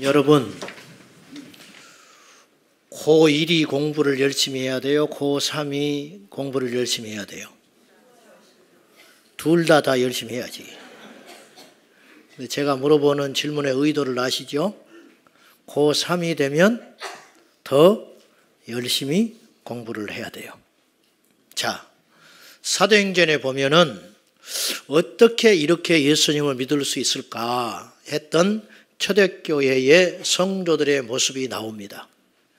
여러분, 고1이 공부를 열심히 해야 돼요? 고3이 공부를 열심히 해야 돼요? 둘 다 열심히 해야지. 근데 제가 물어보는 질문의 의도를 아시죠? 고3이 되면 더 열심히 공부를 해야 돼요. 자, 사도행전에 보면은 어떻게 이렇게 예수님을 믿을 수 있을까 했던 초대교회의 성도들의 모습이 나옵니다.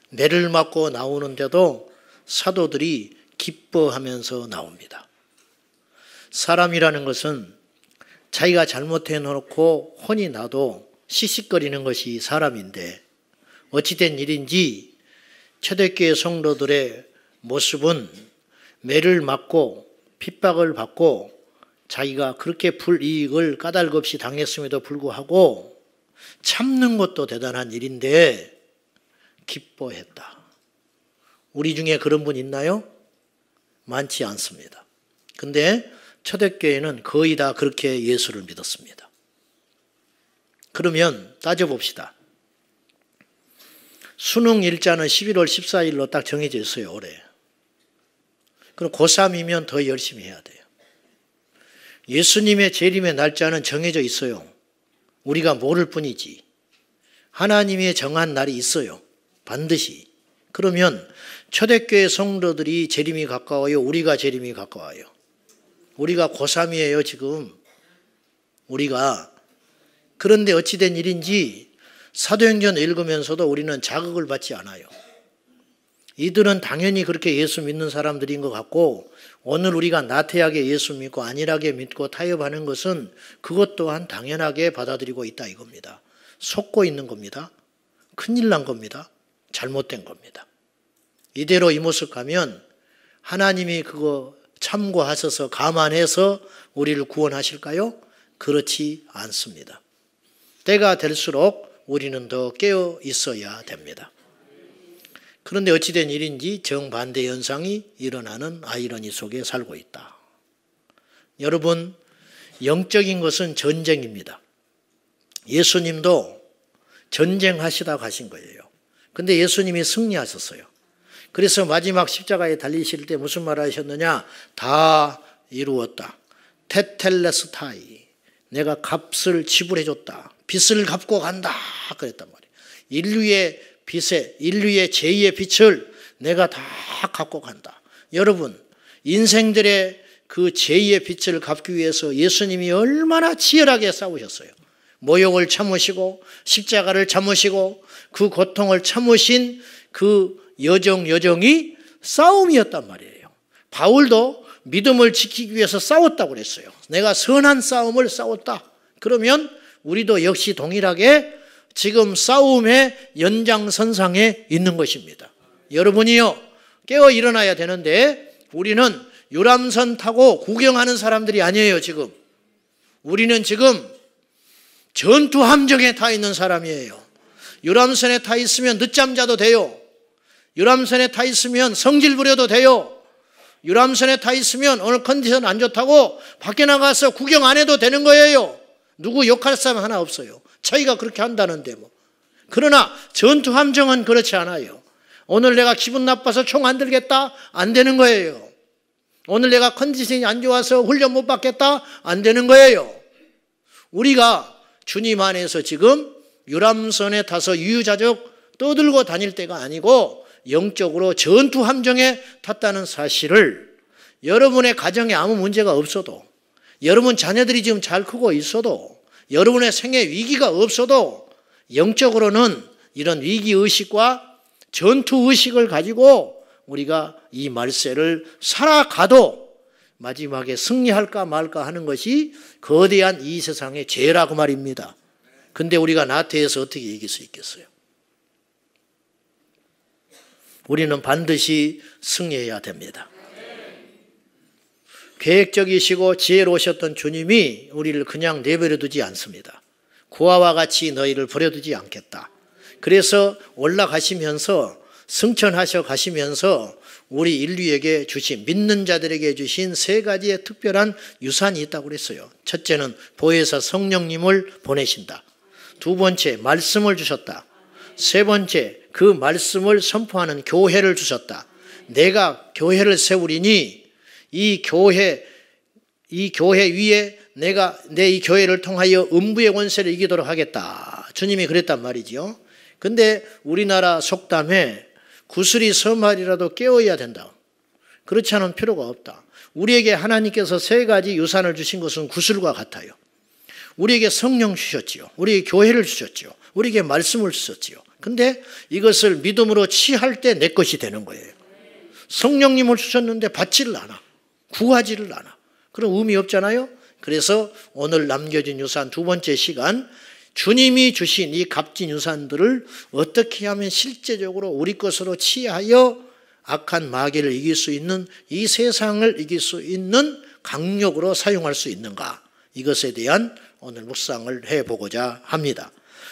매를 맞고 나오는데도 사도들이 기뻐하면서 나옵니다. 사람이라는 것은 자기가 잘못해 놓고 혼이 나도 씩씩거리는 것이 사람인데 어찌된 일인지 초대교회 성도들의 모습은 매를 맞고 핍박을 받고 자기가 그렇게 불이익을 까닭없이 당했음에도 불구하고 참는 것도 대단한 일인데 기뻐했다. 우리 중에 그런 분 있나요? 많지 않습니다. 근데 초대교회는 거의 다 그렇게 예수를 믿었습니다. 그러면 따져봅시다. 수능 일자는 11월 14일로 딱 정해져 있어요, 올해. 그럼 고3이면 더 열심히 해야 돼요. 예수님의 재림의 날짜는 정해져 있어요. 우리가 모를 뿐이지. 하나님의 정한 날이 있어요. 반드시. 그러면 초대교회 성도들이 재림이 가까워요? 우리가 재림이 가까워요? 우리가 고3이에요, 지금. 우리가. 그런데 어찌된 일인지 사도행전 읽으면서도 우리는 자극을 받지 않아요. 이들은 당연히 그렇게 예수 믿는 사람들인 것 같고 오늘 우리가 나태하게 예수 믿고 안일하게 믿고 타협하는 것은 그것 또한 당연하게 받아들이고 있다 이겁니다. 속고 있는 겁니다. 큰일 난 겁니다. 잘못된 겁니다. 이대로 이 모습 가면 하나님이 그거 참고하셔서 감안해서 우리를 구원하실까요? 그렇지 않습니다. 때가 될수록 우리는 더 깨어 있어야 됩니다. 그런데 어찌된 일인지 정반대 현상이 일어나는 아이러니 속에 살고 있다. 여러분, 영적인 것은 전쟁입니다. 예수님도 전쟁하시다 가신 거예요. 근데 예수님이 승리하셨어요. 그래서 마지막 십자가에 달리실 때 무슨 말 하셨느냐? 다 이루었다. 테텔레스타이. 내가 값을 지불해줬다. 빚을 갚고 간다. 그랬단 말이에요. 인류의 죄의 빛을 내가 다 갚고 간다. 여러분, 인생들의 그 죄의 빛을 갚기 위해서 예수님이 얼마나 치열하게 싸우셨어요. 모욕을 참으시고 십자가를 참으시고 그 고통을 참으신 그 여정이 싸움이었단 말이에요. 바울도 믿음을 지키기 위해서 싸웠다고 그랬어요. 내가 선한 싸움을 싸웠다. 그러면 우리도 역시 동일하게 지금 싸움의 연장선상에 있는 것입니다. 여러분이요, 깨어 일어나야 되는데 우리는 유람선 타고 구경하는 사람들이 아니에요. 지금 우리는 지금 전투 함정에 타 있는 사람이에요. 유람선에 타 있으면 늦잠 자도 돼요. 유람선에 타 있으면 성질 부려도 돼요. 유람선에 타 있으면 오늘 컨디션 안 좋다고 밖에 나가서 구경 안 해도 되는 거예요. 누구 욕할 사람 하나 없어요. 자기가 그렇게 한다는데 뭐. 그러나 전투 함정은 그렇지 않아요. 오늘 내가 기분 나빠서 총 안 들겠다? 안 되는 거예요. 오늘 내가 컨디션이 안 좋아서 훈련 못 받겠다? 안 되는 거예요. 우리가 주님 안에서 지금 유람선에 타서 유유자적 떠들고 다닐 때가 아니고 영적으로 전투 함정에 탔다는 사실을 여러분의 가정에 아무 문제가 없어도 여러분 자녀들이 지금 잘 크고 있어도 여러분의 생애 위기가 없어도 영적으로는 이런 위기의식과 전투의식을 가지고 우리가 이 말세를 살아가도 마지막에 승리할까 말까 하는 것이 거대한 이 세상의 죄라고 말입니다. 근데 우리가 나태해서 어떻게 이길 수 있겠어요? 우리는 반드시 승리해야 됩니다. 계획적이시고 지혜로우셨던 주님이 우리를 그냥 내버려 두지 않습니다. 구하와 같이 너희를 버려두지 않겠다. 그래서 올라가시면서 승천하셔 가시면서 우리 인류에게 주신, 믿는 자들에게 주신 세 가지의 특별한 유산이 있다고 그랬어요. 첫째는 보혜사 성령님을 보내신다. 두 번째, 말씀을 주셨다. 세 번째, 그 말씀을 선포하는 교회를 주셨다. 내가 교회를 세우리니 이 교회 위에 내가 내 이 교회를 통하여 음부의 권세를 이기도록 하겠다. 주님이 그랬단 말이지요. 근데 우리나라 속담에 구슬이 서말이라도 깨어야 된다. 그렇지 않은 필요가 없다. 우리에게 하나님께서 세 가지 유산을 주신 것은 구슬과 같아요. 우리에게 성령 주셨지요. 우리에게 교회를 주셨지요. 우리에게 말씀을 주셨지요. 근데 이것을 믿음으로 취할 때 내 것이 되는 거예요. 성령님을 주셨는데 받지를 않아. 구하지를 않아. 그럼 의미 없잖아요. 그래서 오늘 남겨진 유산 두 번째 시간, 주님이 주신 이 값진 유산들을 어떻게 하면 실제적으로 우리 것으로 취하여 악한 마귀를 이길 수 있는, 이 세상을 이길 수 있는 강력으로 사용할 수 있는가, 이것에 대한 오늘 묵상을 해보고자 합니다.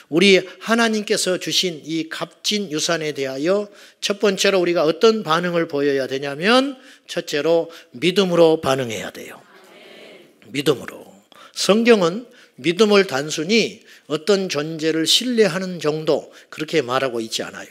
우리 하나님께서 주신 이 값진 유산에 대하여 첫 번째로 우리가 어떤 반응을 보여야 되냐면, 첫째로 믿음으로 반응해야 돼요. 믿음으로. 성경은 믿음을 단순히 어떤 존재를 신뢰하는 정도 그렇게 말하고 있지 않아요.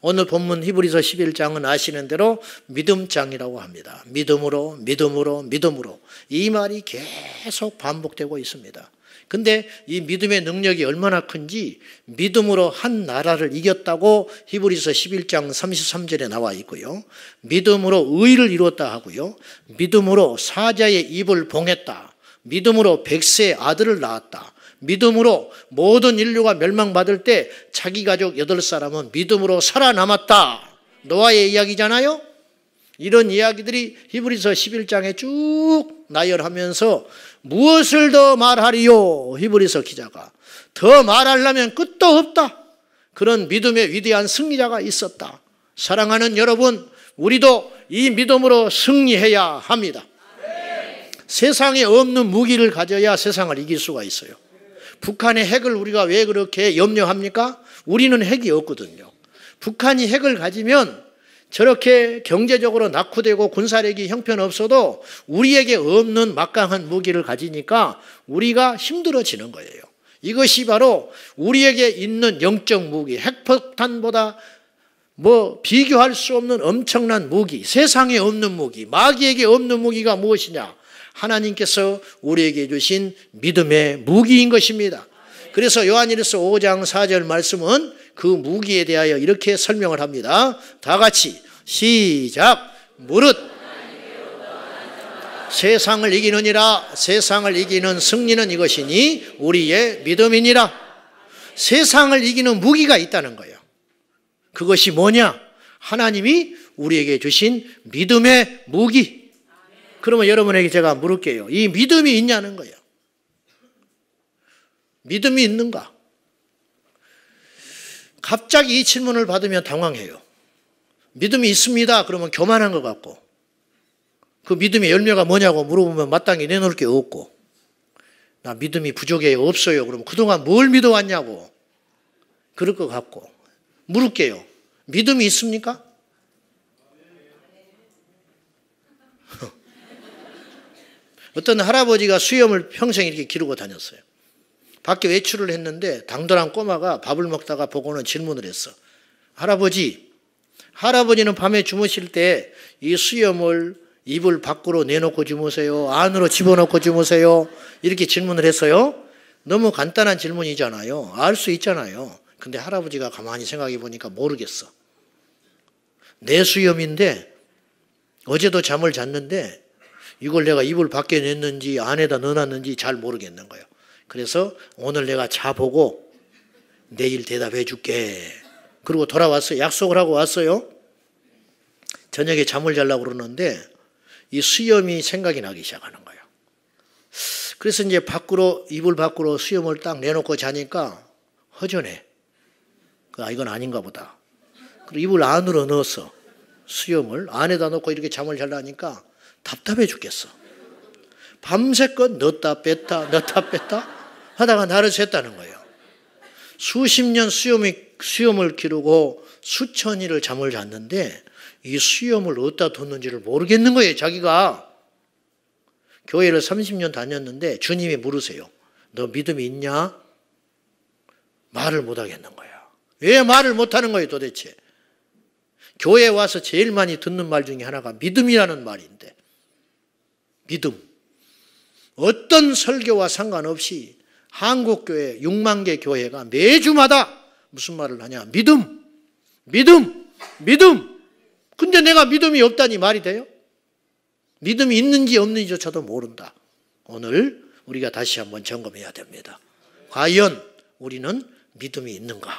오늘 본문 히브리서 11장은 아시는 대로 믿음장이라고 합니다. 믿음으로, 믿음으로, 믿음으로. 이 말이 계속 반복되고 있습니다. 근데 이 믿음의 능력이 얼마나 큰지, 믿음으로 한 나라를 이겼다고 히브리서 11장 33절에 나와 있고요. 믿음으로 의를 이루었다 하고요. 믿음으로 사자의 입을 봉했다. 믿음으로 백세의 아들을 낳았다. 믿음으로 모든 인류가 멸망받을 때 자기 가족 8사람은 믿음으로 살아남았다. 노아의 이야기잖아요. 이런 이야기들이 히브리서 11장에 쭉 나열하면서 무엇을 더 말하리요? 히브리서 기자가 더 말하려면 끝도 없다. 그런 믿음의 위대한 승리자가 있었다. 사랑하는 여러분, 우리도 이 믿음으로 승리해야 합니다. 세상에 없는 무기를 가져야 세상을 이길 수가 있어요. 북한의 핵을 우리가 왜 그렇게 염려합니까? 우리는 핵이 없거든요. 북한이 핵을 가지면 저렇게 경제적으로 낙후되고 군사력이 형편없어도 우리에게 없는 막강한 무기를 가지니까 우리가 힘들어지는 거예요. 이것이 바로 우리에게 있는 영적 무기, 핵폭탄보다 비교할 수 없는 엄청난 무기, 세상에 없는 무기, 마귀에게 없는 무기가 무엇이냐? 하나님께서 우리에게 주신 믿음의 무기인 것입니다. 그래서 요한일서 5장 4절 말씀은 그 무기에 대하여 이렇게 설명을 합니다. 다 같이 시작. 무릇 세상을 이기느니라. 세상을 이기는 승리는 이것이니 우리의 믿음이니라. 세상을 이기는 무기가 있다는 거예요. 그것이 뭐냐? 하나님이 우리에게 주신 믿음의 무기. 그러면 여러분에게 제가 물을게요. 이 믿음이 있냐는 거예요. 믿음이 있는가? 갑자기 이 질문을 받으면 당황해요. 믿음이 있습니다. 그러면 교만한 것 같고, 그 믿음의 열매가 뭐냐고 물어보면 마땅히 내놓을 게 없고, 나 믿음이 부족해요. 없어요. 그러면 그동안 뭘 믿어왔냐고 그럴 것 같고. 물을게요. 믿음이 있습니까? 어떤 할아버지가 수염을 평생 이렇게 기르고 다녔어요. 밖에 외출을 했는데 당돌한 꼬마가 밥을 먹다가 보고는 질문을 했어. 할아버지는 밤에 주무실 때 이 수염을 이불 밖으로 내놓고 주무세요? 안으로 집어넣고 주무세요? 이렇게 질문을 했어요. 너무 간단한 질문이잖아요. 알 수 있잖아요. 근데 할아버지가 가만히 생각해 보니까 모르겠어. 내 수염인데 어제도 잠을 잤는데 이걸 내가 이불 밖에 냈는지 안에다 넣어놨는지 잘 모르겠는 거예요. 그래서 오늘 내가 자보고 내일 대답해 줄게. 그리고 돌아왔어요. 약속을 하고 왔어요. 저녁에 잠을 자려고 그러는데 이 수염이 생각이 나기 시작하는 거예요. 그래서 이제 이불 밖으로 수염을 딱 내놓고 자니까 허전해. 이건 아닌가 보다. 그리고 이불 안으로 넣었어. 수염을 안에다 넣고 이렇게 잠을 자려니까 답답해 죽겠어. 밤새껏 넣었다 뺐다 하다가 날을 샜다는 거예요. 수십 년 수염을 기르고 수천일을 잠을 잤는데 이 수염을 어디다 뒀는지를 모르겠는 거예요. 자기가. 교회를 30년 다녔는데 주님이 물으세요. 너 믿음이 있냐? 말을 못하겠는 거야. 왜 말을 못하는 거예요 도대체? 교회에 와서 제일 많이 듣는 말 중에 하나가 믿음이라는 말인데, 믿음. 어떤 설교와 상관없이 한국교회 6만 개 교회가 매주마다 무슨 말을 하냐? 믿음, 믿음, 믿음. 근데 내가 믿음이 없다니 말이 돼요? 믿음이 있는지 없는지조차도 모른다. 오늘 우리가 다시 한번 점검해야 됩니다. 과연 우리는 믿음이 있는가?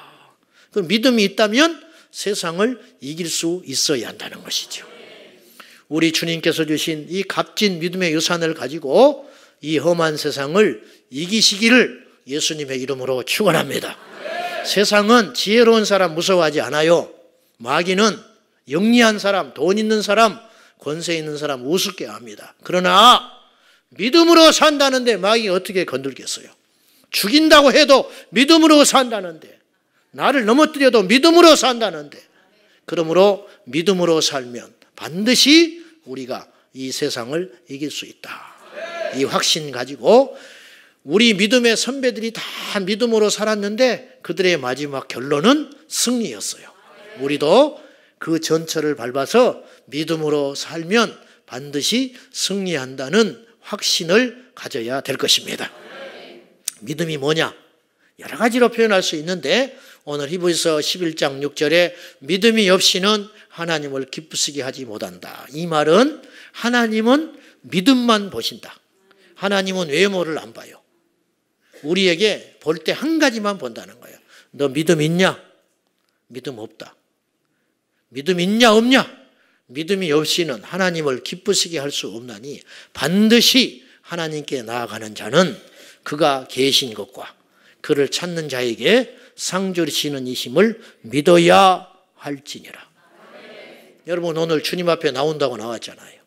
그 믿음이 있다면 세상을 이길 수 있어야 한다는 것이죠. 우리 주님께서 주신 이 값진 믿음의 유산을 가지고 이 험한 세상을 이기시기를 예수님의 이름으로 축원합니다. 세상은 지혜로운 사람 무서워하지 않아요. 마귀는 영리한 사람, 돈 있는 사람, 권세 있는 사람 우습게 합니다. 그러나 믿음으로 산다는데 마귀가 어떻게 건들겠어요? 죽인다고 해도 믿음으로 산다는데, 나를 넘어뜨려도 믿음으로 산다는데, 그러므로 믿음으로 살면 반드시 우리가 이 세상을 이길 수 있다. 이 확신 가지고 우리 믿음의 선배들이 다 믿음으로 살았는데 그들의 마지막 결론은 승리였어요. 우리도 그 전철을 밟아서 믿음으로 살면 반드시 승리한다는 확신을 가져야 될 것입니다. 믿음이 뭐냐? 여러 가지로 표현할 수 있는데 오늘 히브리서 11장 6절에 믿음이 없이는 하나님을 기쁘시게 하지 못한다. 이 말은 하나님은 믿음만 보신다. 하나님은 외모를 안 봐요. 우리에게 볼 때 한 가지만 본다는 거예요. 너 믿음 있냐? 믿음 없다. 믿음 있냐 없냐? 믿음이 없이는 하나님을 기쁘시게 할 수 없나니 반드시 하나님께 나아가는 자는 그가 계신 것과 그를 찾는 자에게 상 주시는 이심을 믿어야 할지니라. 여러분 오늘 주님 앞에 나온다고 나왔잖아요.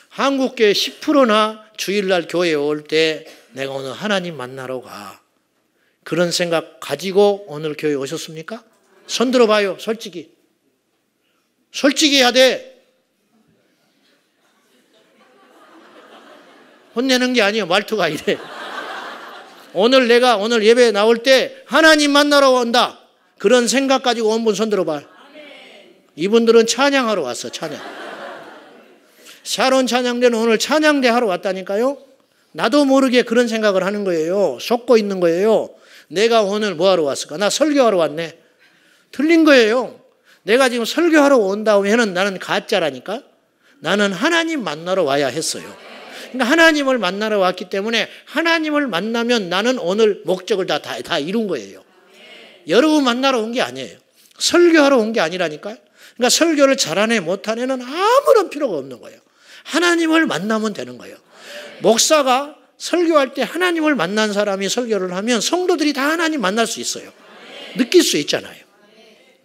한국교회 10%나 주일날 교회에 올 때 내가 오늘 하나님 만나러 가. 그런 생각 가지고 오늘 교회에 오셨습니까? 손 들어봐요. 솔직히. 솔직히 해야 돼. 혼내는 게 아니에요. 말투가 이래. 오늘 내가 오늘 예배에 나올 때 하나님 만나러 온다. 그런 생각 가지고 온 분 손 들어봐요. 이분들은 찬양하러 왔어. 찬양. 샤론 찬양대는 오늘 찬양대 하러 왔다니까요. 나도 모르게 그런 생각을 하는 거예요. 속고 있는 거예요. 내가 오늘 뭐 하러 왔을까? 나 설교하러 왔네. 틀린 거예요. 내가 지금 설교하러 온다면 나는 가짜라니까. 나는 하나님 만나러 와야 했어요. 그러니까 하나님을 만나러 왔기 때문에 하나님을 만나면 나는 오늘 목적을 다 이룬 거예요. 여러분 만나러 온 게 아니에요. 설교하러 온 게 아니라니까요. 그러니까 설교를 잘하네 못하네는 아무런 필요가 없는 거예요. 하나님을 만나면 되는 거예요. 목사가 설교할 때 하나님을 만난 사람이 설교를 하면 성도들이 다 하나님 만날 수 있어요. 느낄 수 있잖아요.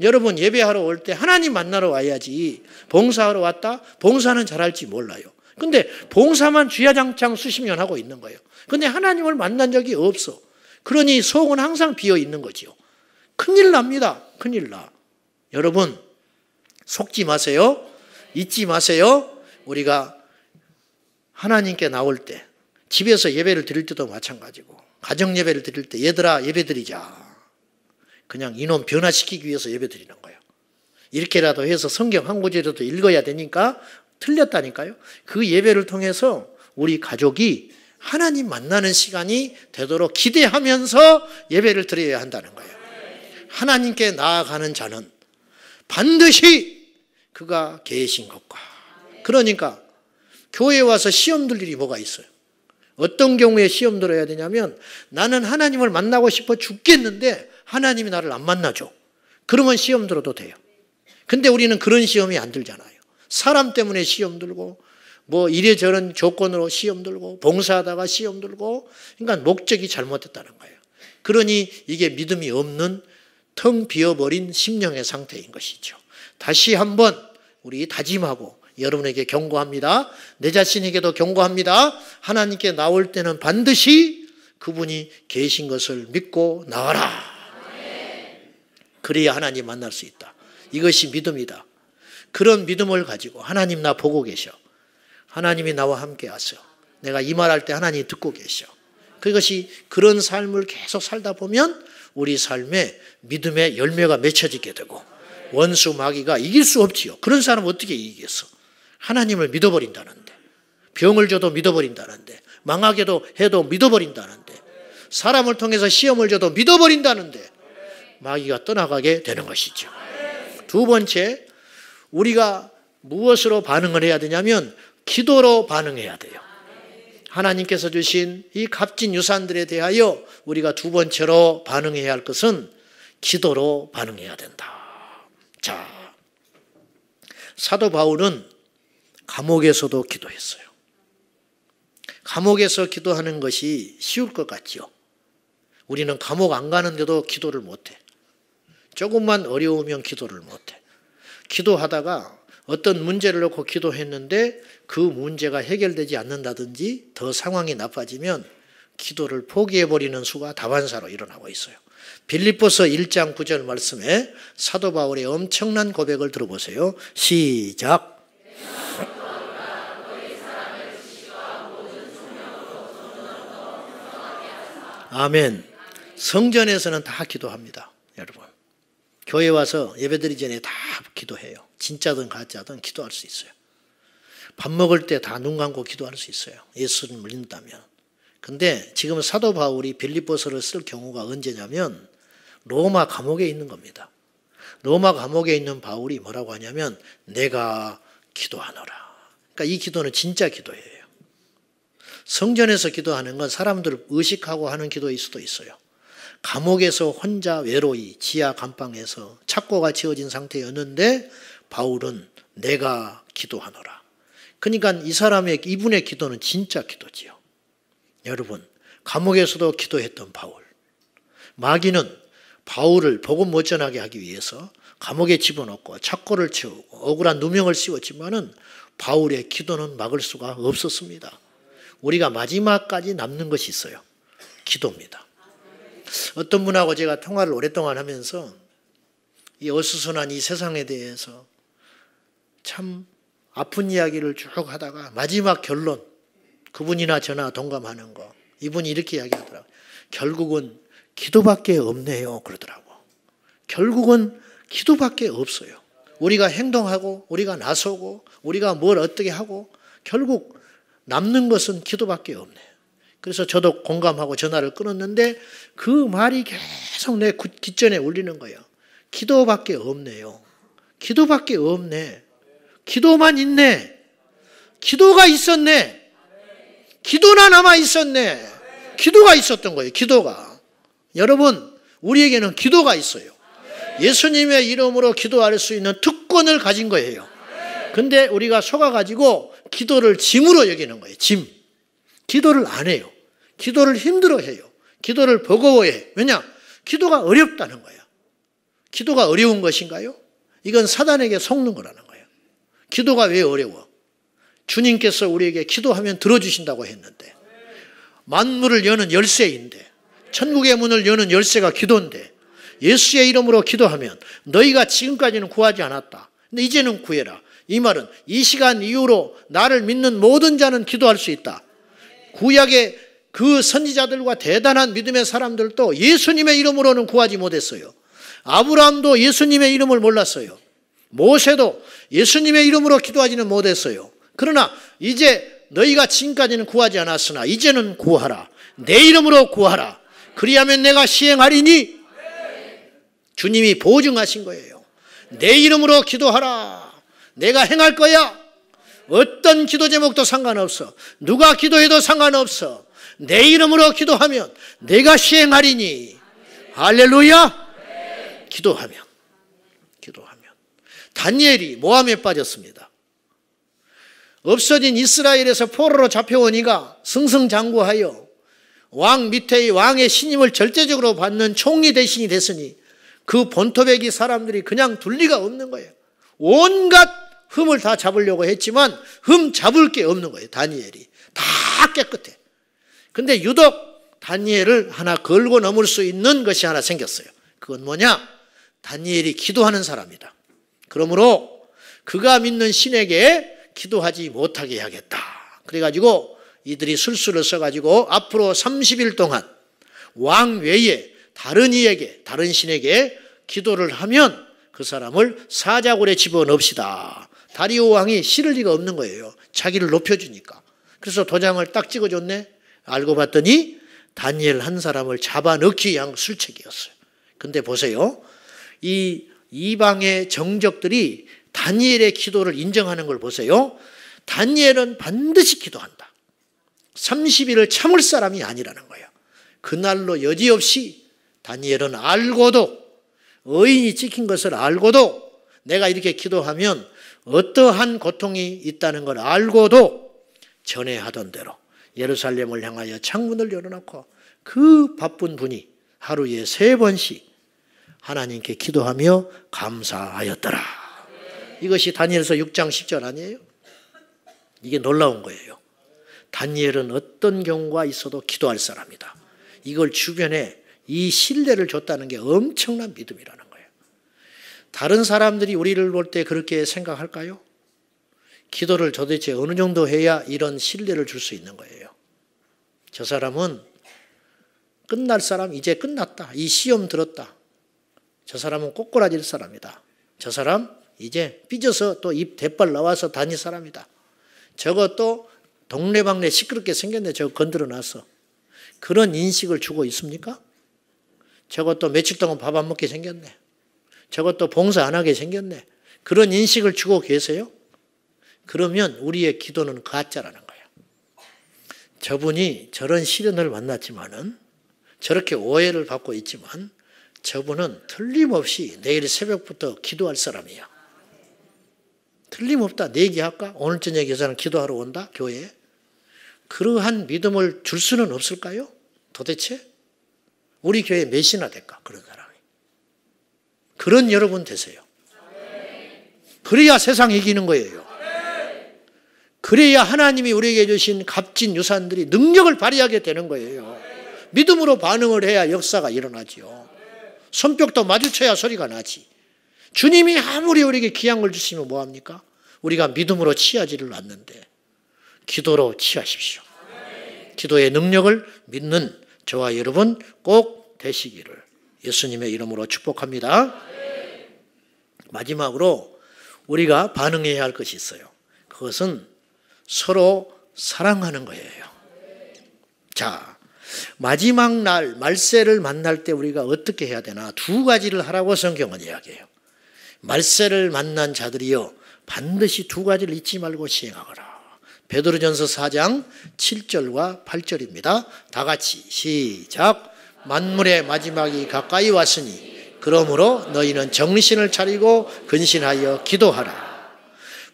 여러분 예배하러 올 때 하나님 만나러 와야지. 봉사하러 왔다? 봉사는 잘할지 몰라요. 근데 봉사만 주야장창 수십 년 하고 있는 거예요. 근데 하나님을 만난 적이 없어. 그러니 속은 항상 비어 있는 거죠. 큰일 납니다. 큰일 나. 여러분 속지 마세요. 잊지 마세요. 우리가 하나님께 나올 때 집에서 예배를 드릴 때도 마찬가지고 가정 예배를 드릴 때 얘들아 예배 드리자. 그냥 이놈 변화시키기 위해서 예배 드리는 거예요. 이렇게라도 해서 성경 한 구절이라도 읽어야 되니까 틀렸다니까요. 그 예배를 통해서 우리 가족이 하나님 만나는 시간이 되도록 기대하면서 예배를 드려야 한다는 거예요. 하나님께 나아가는 자는 반드시 그가 계신 것과 그러니까 교회에 와서 시험 들 일이 뭐가 있어요? 어떤 경우에 시험 들어야 되냐면 나는 하나님을 만나고 싶어 죽겠는데 하나님이 나를 안 만나줘. 그러면 시험 들어도 돼요. 근데 우리는 그런 시험이 안 들잖아요. 사람 때문에 시험 들고 뭐 이래저런 조건으로 시험 들고 봉사하다가 시험 들고 그러니까 목적이 잘못됐다는 거예요. 그러니 이게 믿음이 없는 텅 비어버린 심령의 상태인 것이죠. 다시 한번 우리 다짐하고 여러분에게 경고합니다. 내 자신에게도 경고합니다. 하나님께 나올 때는 반드시 그분이 계신 것을 믿고 나와라. 그래야 하나님 만날 수 있다. 이것이 믿음이다. 그런 믿음을 가지고 하나님 나 보고 계셔. 하나님이 나와 함께 하셔. 내가 이 말할 때 하나님 듣고 계셔. 그것이 그런 삶을 계속 살다 보면 우리 삶에 믿음의 열매가 맺혀지게 되고 원수 마귀가 이길 수 없지요. 그런 사람은 어떻게 이기겠어? 하나님을 믿어버린다는데, 병을 줘도 믿어버린다는데, 망하게도 해도 믿어버린다는데, 사람을 통해서 시험을 줘도 믿어버린다는데 마귀가 떠나가게 되는 것이죠. 두 번째, 우리가 무엇으로 반응을 해야 되냐면 기도로 반응해야 돼요. 하나님께서 주신 이 값진 유산들에 대하여 우리가 두 번째로 반응해야 할 것은 기도로 반응해야 된다. 자, 사도 바울은 감옥에서도 기도했어요. 감옥에서 기도하는 것이 쉬울 것 같죠. 우리는 감옥 안 가는데도 기도를 못해. 조금만 어려우면 기도를 못해. 기도하다가 어떤 문제를 놓고 기도했는데 그 문제가 해결되지 않는다든지 더 상황이 나빠지면 기도를 포기해버리는 수가 다반사로 일어나고 있어요. 빌립보서 1장 9절 말씀에 사도 바울의 엄청난 고백을 들어보세요. 시작. 아멘. 성전에서는 다 기도합니다, 여러분. 교회 와서 예배드리기 전에 다 기도해요. 진짜든 가짜든 기도할 수 있어요. 밥 먹을 때 다 눈 감고 기도할 수 있어요. 예수를 믿는다면. 근데 지금 사도 바울이 빌립보서를 쓸 경우가 언제냐면 로마 감옥에 있는 겁니다. 로마 감옥에 있는 바울이 뭐라고 하냐면 내가 기도하노라. 그러니까 이 기도는 진짜 기도예요. 성전에서 기도하는 건 사람들을 의식하고 하는 기도일 수도 있어요. 감옥에서 혼자 외로이 지하 감방에서 착고가 지어진 상태였는데 바울은 내가 기도하노라. 그러니까 이 사람의 이분의 기도는 진짜 기도지요. 여러분, 감옥에서도 기도했던 바울. 마귀는 바울을 복음 못 전하게 하기 위해서 감옥에 집어넣고 착고를 채우고 억울한 누명을 씌웠지만은 바울의 기도는 막을 수가 없었습니다. 우리가 마지막까지 남는 것이 있어요. 기도입니다. 어떤 분하고 제가 통화를 오랫동안 하면서 이 어수선한 이 세상에 대해서 참 아픈 이야기를 쭉 하다가 마지막 결론, 그분이나 저나 동감하는 거, 이분이 이렇게 이야기하더라고요. 결국은 기도밖에 없네요, 그러더라고. 결국은 기도밖에 없어요. 우리가 행동하고 우리가 나서고 우리가 뭘 어떻게 하고 결국 남는 것은 기도밖에 없네. 그래서 저도 공감하고 전화를 끊었는데 그 말이 계속 내 귓전에 울리는 거예요. 기도밖에 없네요. 기도밖에 없네. 기도만 있네. 기도가 있었네. 기도나 남아 있었네. 기도가 있었던 거예요. 기도가. 여러분, 우리에게는 기도가 있어요. 예수님의 이름으로 기도할 수 있는 특권을 가진 거예요. 근데 우리가 속아가지고 기도를 짐으로 여기는 거예요. 짐. 기도를 안 해요. 기도를 힘들어해요. 기도를 버거워해. 왜냐? 기도가 어렵다는 거예요. 기도가 어려운 것인가요? 이건 사단에게 속는 거라는 거예요. 기도가 왜 어려워? 주님께서 우리에게 기도하면 들어주신다고 했는데 만물을 여는 열쇠인데 천국의 문을 여는 열쇠가 기도인데 예수의 이름으로 기도하면 너희가 지금까지는 구하지 않았다. 근데 이제는 구해라. 이 말은 이 시간 이후로 나를 믿는 모든 자는 기도할 수 있다. 구약의 그 선지자들과 대단한 믿음의 사람들도 예수님의 이름으로는 구하지 못했어요. 아브라함도 예수님의 이름을 몰랐어요. 모세도 예수님의 이름으로 기도하지는 못했어요. 그러나 이제 너희가 지금까지는 구하지 않았으나 이제는 구하라. 내 이름으로 구하라. 그리하면 내가 시행하리니 주님이 보증하신 거예요. 내 이름으로 기도하라. 내가 행할 거야. 어떤 기도 제목도 상관없어. 누가 기도해도 상관없어. 내 이름으로 기도하면 내가 시행하리니. 할렐루야. 기도하면. 다니엘이 모함에 빠졌습니다. 없어진 이스라엘에서 포로로 잡혀오니까 승승장구하여 왕 밑에의 왕의 신임을 절대적으로 받는 총리 대신이 됐으니 그 본토배기 사람들이 그냥 둘 리가 없는 거예요. 온갖 흠을 다 잡으려고 했지만 흠 잡을 게 없는 거예요. 다니엘이 다 깨끗해. 근데 유독 다니엘을 하나 걸고 넘을 수 있는 것이 하나 생겼어요. 그건 뭐냐? 다니엘이 기도하는 사람이다. 그러므로 그가 믿는 신에게 기도하지 못하게 해야겠다. 그래가지고 이들이 술수를 써가지고 앞으로 30일 동안 왕 외에 다른 이에게, 다른 신에게 기도를 하면 그 사람을 사자굴에 집어넣읍시다. 다리오 왕이 싫을 리가 없는 거예요. 자기를 높여주니까. 그래서 도장을 딱 찍어줬네. 알고 봤더니 다니엘 한 사람을 잡아넣기 위한 술책이었어요. 근데 보세요. 이 이방의 정적들이 다니엘의 기도를 인정하는 걸 보세요. 다니엘은 반드시 기도한다. 30일을 참을 사람이 아니라는 거예요. 그날로 여지없이 다니엘은 알고도, 의인이 찍힌 것을 알고도, 내가 이렇게 기도하면 어떠한 고통이 있다는 걸 알고도 전에 하던 대로 예루살렘을 향하여 창문을 열어놓고 그 바쁜 분이 하루에 3번씩 하나님께 기도하며 감사하였더라. 이것이 다니엘서 6장 10절 아니에요? 이게 놀라운 거예요. 다니엘은 어떤 경우가 있어도 기도할 사람이다. 이걸 주변에 이 신뢰를 줬다는 게 엄청난 믿음이라는 거예요. 다른 사람들이 우리를 볼 때 그렇게 생각할까요? 기도를 도대체 어느 정도 해야 이런 신뢰를 줄 수 있는 거예요. 저 사람은 끝날 사람, 이제 끝났다. 이 시험 들었다. 저 사람은 꼬꾸라질 사람이다. 저 사람 이제 삐져서 또 입 대빨 나와서 다닐 사람이다. 저거 또 동네방네 시끄럽게 생겼네. 저거 건드려 놨어. 그런 인식을 주고 있습니까? 저것도 며칠 동안 밥 안 먹게 생겼네. 저것도 봉사 안 하게 생겼네. 그런 인식을 주고 계세요? 그러면 우리의 기도는 가짜라는 거예요. 저분이 저런 시련을 만났지만은, 저렇게 오해를 받고 있지만 저분은 틀림없이 내일 새벽부터 기도할 사람이야. 틀림없다. 내기할까? 오늘 저녁에 사람 기도하러 온다? 교회에? 그러한 믿음을 줄 수는 없을까요? 도대체? 우리 교회에 몇이나 될까? 그런 사람이. 그런 여러분 되세요. 그래야 세상 이기는 거예요. 그래야 하나님이 우리에게 주신 값진 유산들이 능력을 발휘하게 되는 거예요. 믿음으로 반응을 해야 역사가 일어나지요. 손뼉도 마주쳐야 소리가 나지. 주님이 아무리 우리에게 귀한 걸 주시면 뭐합니까? 우리가 믿음으로 취하지를 않는데 기도로 취하십시오. 기도의 능력을 믿는 저와 여러분 꼭 되시기를 예수님의 이름으로 축복합니다. 마지막으로 우리가 반응해야 할 것이 있어요. 그것은 서로 사랑하는 거예요. 자, 마지막 날 말세를 만날 때 우리가 어떻게 해야 되나? 2가지를 하라고 성경은 이야기해요. 말세를 만난 자들이요 반드시 2가지를 잊지 말고 시행하거라. 베드로전서 4장 7절과 8절입니다. 다 같이 시작. 만물의 마지막이 가까이 왔으니 그러므로 너희는 정신을 차리고 근신하여 기도하라.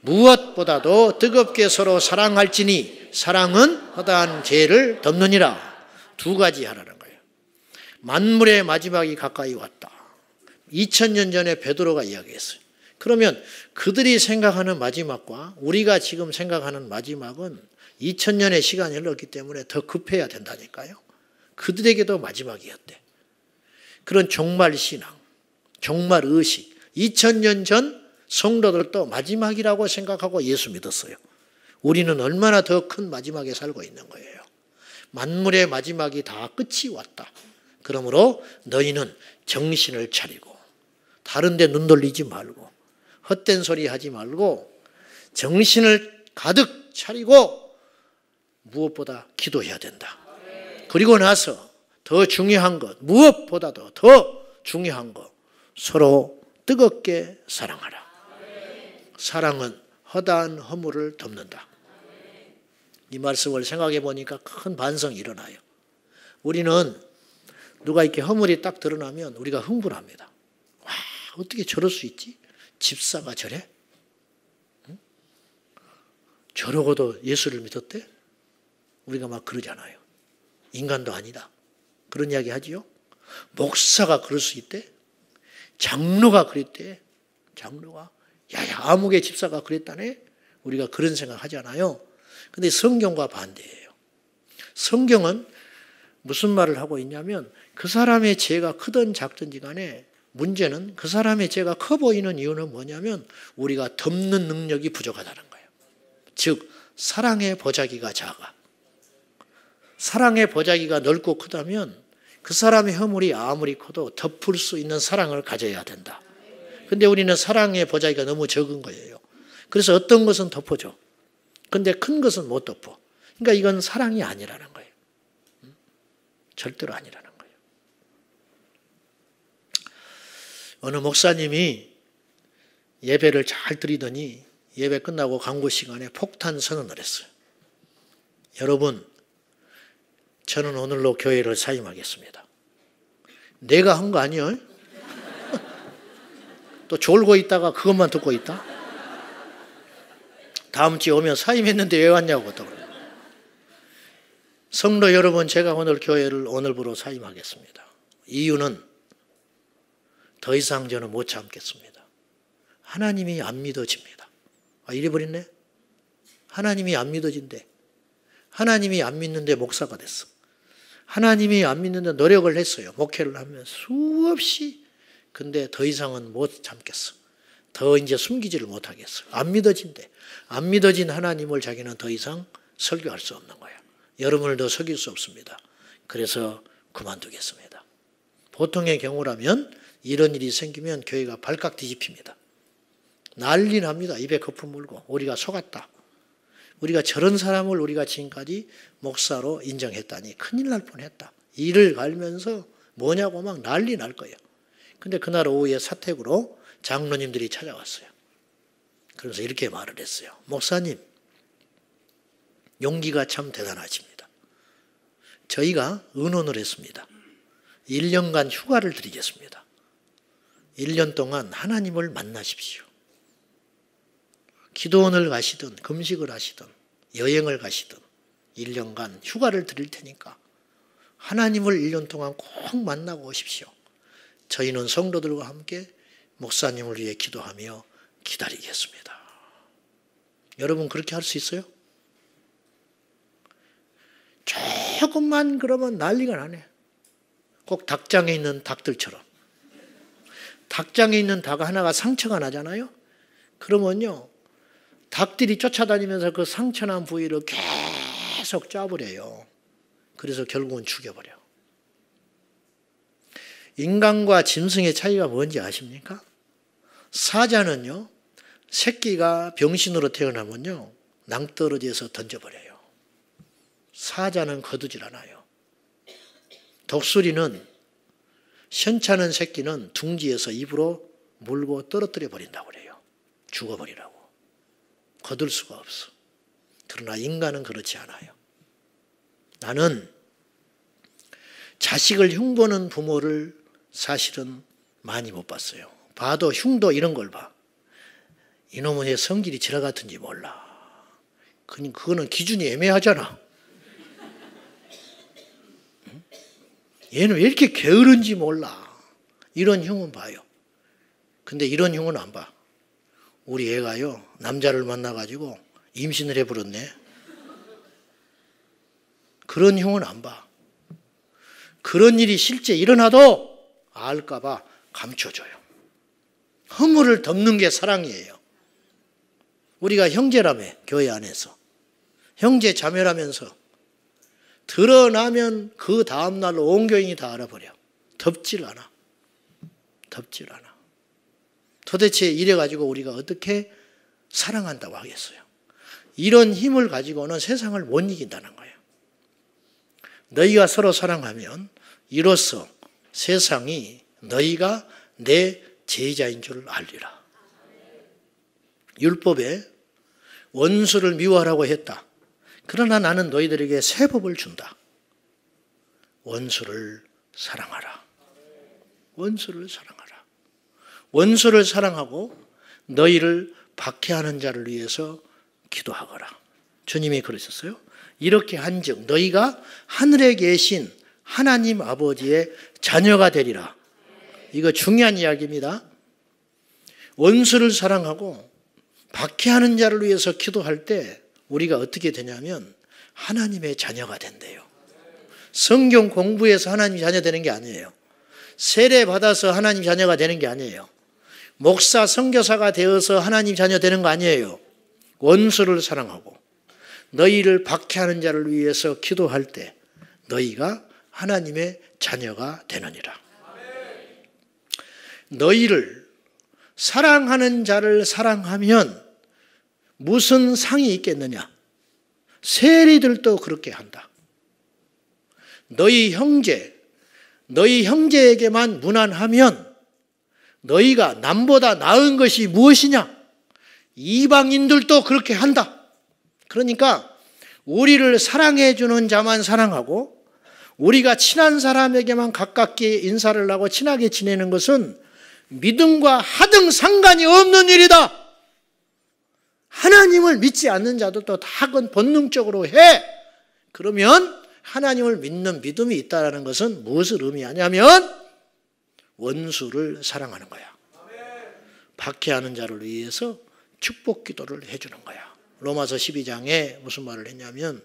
무엇보다도 뜨겁게 서로 사랑할지니 사랑은 허다한 죄를 덮느니라. 2가지 하라는 거예요. 만물의 마지막이 가까이 왔다. 2000년 전에 베드로가 이야기했어요. 그러면 그들이 생각하는 마지막과 우리가 지금 생각하는 마지막은 2000년의 시간이 흘렀기 때문에 더 급해야 된다니까요. 그들에게도 마지막이었대. 그런 종말 신앙, 종말 의식, 2000년 전 성도들도 마지막이라고 생각하고 예수 믿었어요. 우리는 얼마나 더 큰 마지막에 살고 있는 거예요. 만물의 마지막이 다 끝이 왔다. 그러므로 너희는 정신을 차리고 다른 데 눈 돌리지 말고 헛된 소리 하지 말고 정신을 가득 차리고 무엇보다 기도해야 된다. 그리고 나서 더 중요한 것, 무엇보다도 더 중요한 것, 서로 뜨겁게 사랑하라. 사랑은 허다한 허물을 덮는다. 이 말씀을 생각해 보니까 큰 반성이 일어나요. 우리는 누가 이렇게 허물이 딱 드러나면 우리가 흥분합니다. 와, 어떻게 저럴 수 있지? 집사가 저래? 응? 저러고도 예수를 믿었대? 우리가 막 그러잖아요. 인간도 아니다. 그런 이야기 하지요? 목사가 그럴 수 있대? 장로가 그랬대? 장로가? 야야, 아무개 집사가 그랬다네? 우리가 그런 생각 하잖아요. 근데 성경과 반대예요. 성경은 무슨 말을 하고 있냐면 그 사람의 죄가 크든 작든지 간에 문제는 그 사람의 죄가 커 보이는 이유는 뭐냐면 우리가 덮는 능력이 부족하다는 거예요. 즉 사랑의 보자기가 작아. 사랑의 보자기가 넓고 크다면 그 사람의 허물이 아무리 커도 덮을 수 있는 사랑을 가져야 된다. 근데 우리는 사랑의 보자기가 너무 적은 거예요. 그래서 어떤 것은 덮어줘. 근데 큰 것은 못 덮어. 그러니까 이건 사랑이 아니라는 거예요. 절대로 아니라는 거예요. 어느 목사님이 예배를 잘 드리더니 예배 끝나고 광고 시간에 폭탄 선언을 했어요. 여러분, 저는 오늘로 교회를 사임하겠습니다. 내가 한 거 아니에요? 또 졸고 있다가 그것만 듣고 있다? 다음 주에 오면 사임했는데 왜 왔냐고 또 그래요. 성도 여러분, 제가 오늘 교회를 오늘부로 사임하겠습니다. 이유는 더 이상 저는 못 참겠습니다. 하나님이 안 믿어집니다. 이래버렸네? 하나님이 안 믿어진대. 하나님이 안 믿는데 목사가 됐어. 하나님이 안 믿는데 노력을 했어요. 목회를 하면 수없이. 근데 더 이상은 못 참겠어. 더 이제 숨기지를 못하겠어. 안 믿어진대. 안 믿어진 하나님을 자기는 더 이상 설교할 수 없는 거야. 여러분을 더 속일 수 없습니다. 그래서 그만두겠습니다. 보통의 경우라면 이런 일이 생기면 교회가 발칵 뒤집힙니다. 난리 납니다. 입에 거품 물고 우리가 속았다. 우리가 저런 사람을 우리가 지금까지 목사로 인정했다니 큰일 날 뻔했다. 이를 갈면서 뭐냐고 막 난리 날 거예요. 근데 그날 오후에 사택으로 장로님들이 찾아왔어요. 그래서 이렇게 말을 했어요. 목사님, 용기가 참 대단하십니다. 저희가 의논을 했습니다. 1년간 휴가를 드리겠습니다. 1년 동안 하나님을 만나십시오. 기도원을 가시든 금식을 하시든 여행을 가시든 1년간 휴가를 드릴 테니까 하나님을 1년 동안 꼭 만나고 오십시오. 저희는 성도들과 함께 목사님을 위해 기도하며 기다리겠습니다. 여러분 그렇게 할 수 있어요? 조금만 그러면 난리가 나네. 꼭 닭장에 있는 닭들처럼. 닭장에 있는 닭 하나가 상처가 나잖아요. 그러면요, 닭들이 쫓아다니면서 그 상처난 부위를 계속 짜버려요. 그래서 결국은 죽여버려. 인간과 짐승의 차이가 뭔지 아십니까? 사자는요, 새끼가 병신으로 태어나면요, 낭떠러지에서 던져버려요. 사자는 거두질 않아요. 독수리는 현찮은 새끼는 둥지에서 입으로 물고 떨어뜨려 버린다고 그래요. 죽어버리라고. 거둘 수가 없어. 그러나 인간은 그렇지 않아요. 나는 자식을 흉보는 부모를 사실은 많이 못 봤어요. 봐도 흉도 이런 걸 봐. 이놈은 왜 성질이 지라 같은지 몰라. 그거는 기준이 애매하잖아. 얘는 왜 이렇게 게으른지 몰라. 이런 흉은 봐요. 근데 이런 흉은 안 봐. 우리 애가요, 남자를 만나가지고 임신을 해버렸네. 그런 흉은 안 봐. 그런 일이 실제 일어나도 알까봐 감춰줘요. 허물을 덮는 게 사랑이에요. 우리가 형제라며, 교회 안에서. 형제 자매라면서 드러나면 그 다음날로 온 교인이 다 알아버려. 덮질 않아. 덮질 않아. 도대체 이래가지고 우리가 어떻게 사랑한다고 하겠어요? 이런 힘을 가지고는 세상을 못 이긴다는 거예요. 너희가 서로 사랑하면 이로써 세상이 너희가 내 제자인 줄 알리라. 율법에 원수를 미워하라고 했다. 그러나 나는 너희들에게 새 법을 준다. 원수를 사랑하라. 원수를 사랑하라. 원수를 사랑하고 너희를 박해하는 자를 위해서 기도하거라. 주님이 그러셨어요. 이렇게 한즉 너희가 하늘에 계신 하나님 아버지의 자녀가 되리라. 이거 중요한 이야기입니다. 원수를 사랑하고 박해하는 자를 위해서 기도할 때 우리가 어떻게 되냐면 하나님의 자녀가 된대요. 성경 공부해서 하나님 자녀 되는 게 아니에요. 세례 받아서 하나님 자녀가 되는 게 아니에요. 목사, 선교사가 되어서 하나님 자녀 되는 거 아니에요. 원수를 사랑하고 너희를 박해하는 자를 위해서 기도할 때 너희가 하나님의 자녀가 되느니라. 너희를 사랑하는 자를 사랑하면 무슨 상이 있겠느냐? 세리들도 그렇게 한다. 너희 형제에게만 무난하면 너희가 남보다 나은 것이 무엇이냐? 이방인들도 그렇게 한다. 그러니까 우리를 사랑해 주는 자만 사랑하고 우리가 친한 사람에게만 가깝게 인사를 하고 친하게 지내는 것은 믿음과 하등 상관이 없는 일이다. 하나님을 믿지 않는 자들도 다 그건 본능적으로 해. 그러면 하나님을 믿는 믿음이 있다는 것은 무엇을 의미하냐면 원수를 사랑하는 거야. 박해하는 자를 위해서 축복 기도를 해주는 거야. 로마서 12장에 무슨 말을 했냐면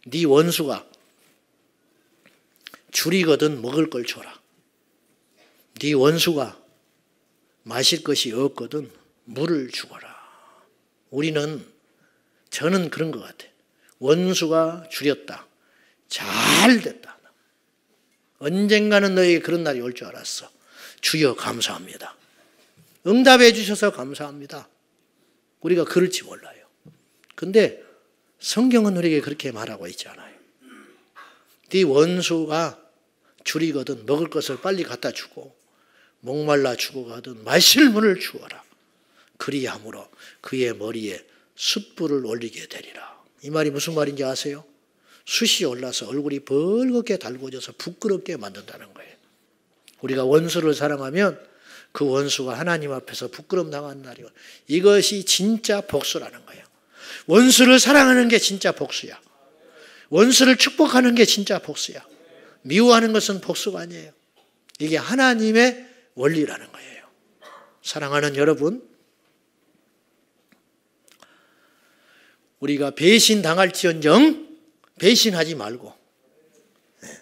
네 원수가 줄이거든 먹을 걸 줘라. 네 원수가 마실 것이 없거든 물을 주거라. 저는 그런 것 같아. 원수가 줄였다. 잘 됐다. 언젠가는 너에게 그런 날이 올 줄 알았어. 주여 감사합니다. 응답해 주셔서 감사합니다. 우리가 그럴지 몰라요. 근데 성경은 우리에게 그렇게 말하고 있지 않아요. 네 원수가 줄이거든 먹을 것을 빨리 갖다 주고 목말라 죽어가든 마실 물을 주어라. 그리함으로 그의 머리에 숯불을 올리게 되리라. 이 말이 무슨 말인지 아세요? 숯이 올라서 얼굴이 벌겋게 달궈져서 부끄럽게 만든다는 거예요. 우리가 원수를 사랑하면 그 원수가 하나님 앞에서 부끄럼 당하는 날이고 이것이 진짜 복수라는 거예요. 원수를 사랑하는 게 진짜 복수야. 원수를 축복하는 게 진짜 복수야. 미워하는 것은 복수가 아니에요. 이게 하나님의 원리라는 거예요. 사랑하는 여러분, 우리가 배신당할지언정 배신하지 말고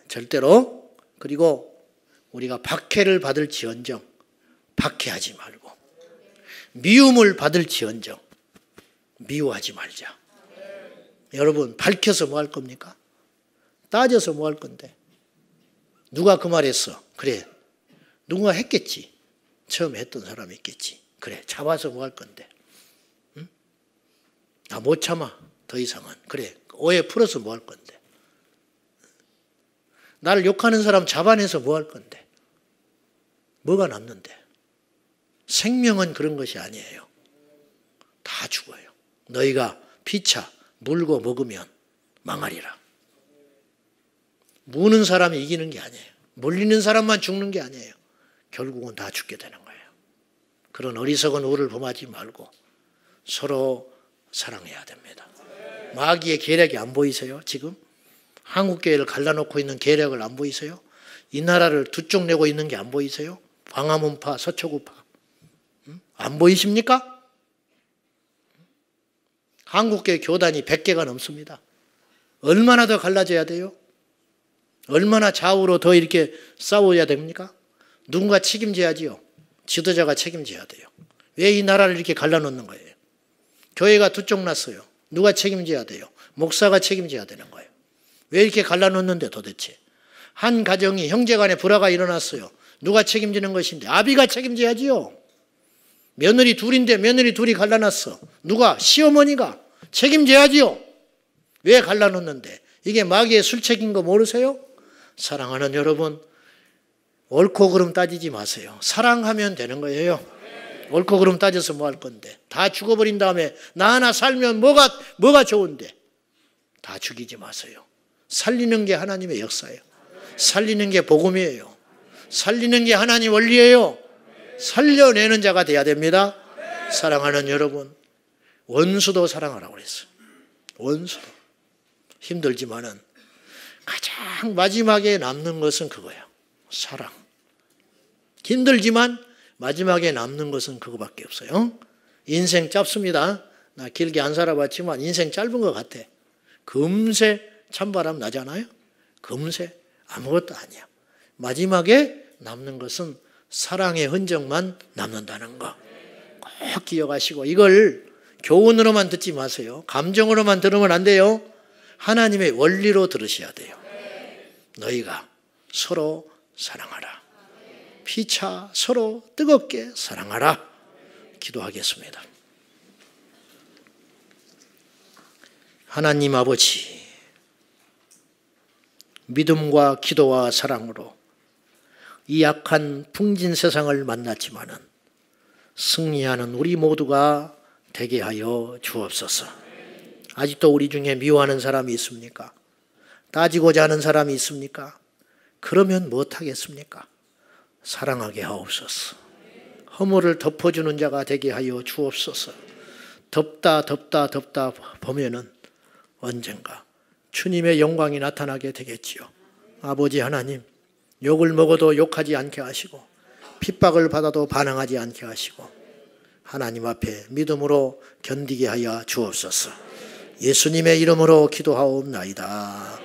절대로, 그리고 우리가 박해를 받을지언정 박해하지 말고 미움을 받을지언정 미워하지 말자. 여러분, 밝혀서 뭐 할 겁니까? 따져서 뭐 할 건데? 누가 그 말했어? 그래, 누군가 했겠지. 처음 했던 사람이 있겠지. 그래, 잡아서 뭐 할 건데? 응? 나 못 참아, 더 이상은. 그래, 오해 풀어서 뭐 할 건데? 나를 욕하는 사람 잡아내서 뭐 할 건데? 뭐가 남는데? 생명은 그런 것이 아니에요. 다 죽어요. 너희가 피차 물고 먹으면 망하리라. 무는 사람이 이기는 게 아니에요. 물리는 사람만 죽는 게 아니에요. 결국은 다 죽게 되는 거예요. 그런 어리석은 우를 범하지 말고 서로 사랑해야 됩니다. 마귀의 계략이 안 보이세요? 지금 한국교회를 갈라놓고 있는 계략을 안 보이세요? 이 나라를 두 쪽 내고 있는 게 안 보이세요? 광화문파, 서초구파. 안 보이십니까? 한국교회 교단이 100개가 넘습니다. 얼마나 더 갈라져야 돼요? 얼마나 좌우로 더 이렇게 싸워야 됩니까? 누군가 책임져야지요. 지도자가 책임져야 돼요. 왜 이 나라를 이렇게 갈라놓는 거예요? 교회가 두 쪽 났어요. 누가 책임져야 돼요? 목사가 책임져야 되는 거예요. 왜 이렇게 갈라놓는데 도대체? 한 가정이 형제간에 불화가 일어났어요. 누가 책임지는 것인데? 아비가 책임져야지요. 며느리 둘인데 며느리 둘이 갈라놨어. 누가? 시어머니가 책임져야지요. 왜 갈라놓는데? 이게 마귀의 술책인 거 모르세요? 사랑하는 여러분, 옳고 그름 따지지 마세요. 사랑하면 되는 거예요. 옳고 그름 따져서 뭐 할 건데? 다 죽어버린 다음에 나 하나 살면 뭐가 좋은데? 다 죽이지 마세요. 살리는 게 하나님의 역사예요. 살리는 게 복음이에요. 살리는 게 하나님 원리예요. 살려내는 자가 돼야 됩니다. 사랑하는 여러분, 원수도 사랑하라고 그랬어요. 원수도. 힘들지만은 가장 마지막에 남는 것은 그거예요. 사랑. 힘들지만 마지막에 남는 것은 그거밖에 없어요. 인생 짧습니다. 나 길게 안 살아봤지만 인생 짧은 것 같아. 금세 찬바람 나잖아요. 금세 아무것도 아니야. 마지막에 남는 것은 사랑의 흔적만 남는다는 거 꼭 기억하시고, 이걸 교훈으로만 듣지 마세요. 감정으로만 들으면 안 돼요. 하나님의 원리로 들으셔야 돼요. 너희가 서로 사랑하라. 피차 서로 뜨겁게 사랑하라. 기도하겠습니다. 하나님 아버지, 믿음과 기도와 사랑으로 이 약한 풍진 세상을 만났지만은 승리하는 우리 모두가 되게 하여 주옵소서. 아직도 우리 중에 미워하는 사람이 있습니까? 따지고자 하는 사람이 있습니까? 그러면 무엇하겠습니까? 사랑하게 하옵소서. 허물을 덮어주는 자가 되게 하여 주옵소서. 덮다 보면은 언젠가 주님의 영광이 나타나게 되겠지요. 아버지 하나님, 욕을 먹어도 욕하지 않게 하시고 핍박을 받아도 반항하지 않게 하시고 하나님 앞에 믿음으로 견디게 하여 주옵소서. 예수님의 이름으로 기도하옵나이다.